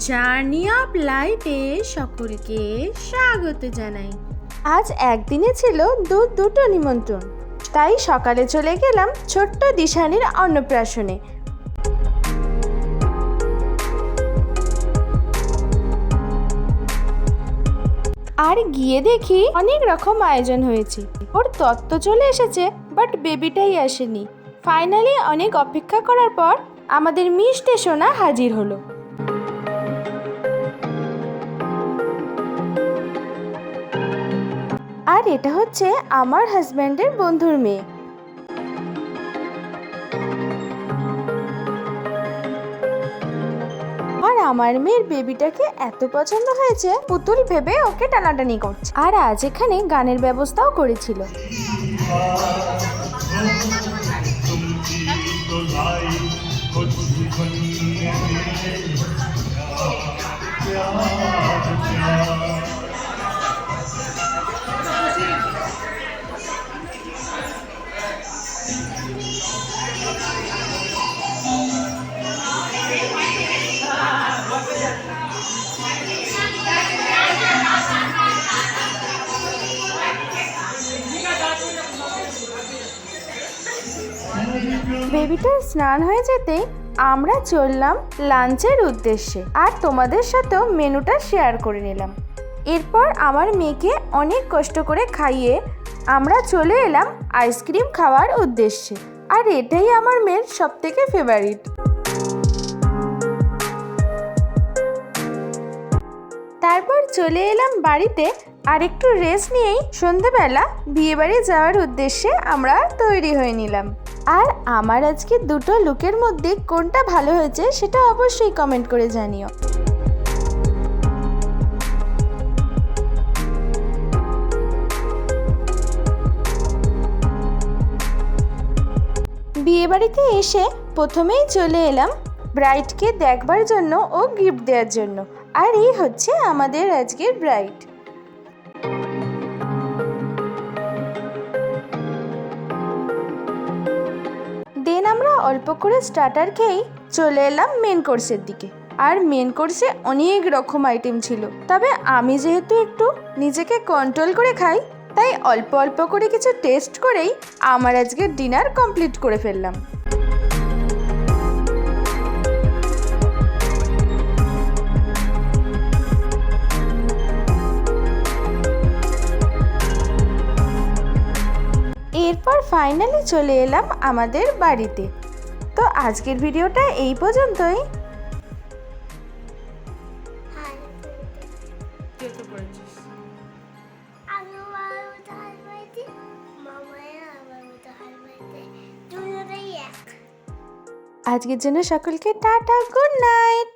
Journey of লাইফে সকলকে স্বাগত জানাই। আজ একদিনে ছিল দুটো নিমন্ত্রণ, তাই সকালে চলে গেলাম ছোট্ট দিশানির অন্নপ্রাশনে। আর গিয়ে দেখি অনেক রকম আয়োজন হয়েছে। ওর তত্ত্ব চলে এসেছে, বাট বেবিটাই আসেনি। ফাইনালি অনেক অপেক্ষা করার পর আমাদের মিষ্টি সোনা হাজির হলো। আর এটা হচ্ছে আমার হাজব্যান্ডের বন্ধুর মেয়ে। আর আমার মেয়ের বেবিটাকে এত পছন্দ হয়েছে, পুতুল ভেবে ওকে টানাটানি করছে। আর আজ এখানে গানের ব্যবস্থাও করেছিল। বেবিটার স্নান হয়ে যেতে আমরা চললাম লাঞ্চের উদ্দেশ্যে, আর তোমাদের সাথেও মেনুটা শেয়ার করে নিলাম। এরপর আমার মেয়েকে অনেক কষ্ট করে খাইয়ে আমরা চলে এলাম আইসক্রিম খাওয়ার উদ্দেশ্যে, আর এটাই আমার মেয়ের সবথেকে ফেভারিট। তারপর চলে এলাম বাড়িতে, আর একটু রেস্ট নিয়েই সন্ধেবেলা বিয়েবাড়ি যাওয়ার উদ্দেশ্যে আমরা তৈরি হয়ে নিলাম। আর আমার আজকে দুটো লুকের মধ্যে কোনটা ভালো হয়েছে সেটা অবশ্যই কমেন্ট করে জানিও। বিয়েবাড়িতে এসে প্রথমেই চলে এলাম ব্রাইডকে দেখবার জন্য ও গিফট দেওয়ার জন্য। আর এই হচ্ছে আমাদের আজকের ব্রাইড। দেন আমরা অল্প করে স্টার্টার খেয়েই চলে এলাম মেন কোর্সের দিকে। আর মেন কোর্সে অনেক রকম আইটেম ছিল, তবে আমি যেহেতু একটু নিজেকে কন্ট্রোল করে খাই, তাই অল্প অল্প করে কিছু টেস্ট করেই আমার আজকের ডিনার কমপ্লিট করে ফেললাম। এরপর ফাইনালি চলে এলাম আমাদের বাড়িতে। তো আজকের ভিডিওটা এই পর্যন্তই। আজকের জন্য সকলকে টাটা, গুড নাইট।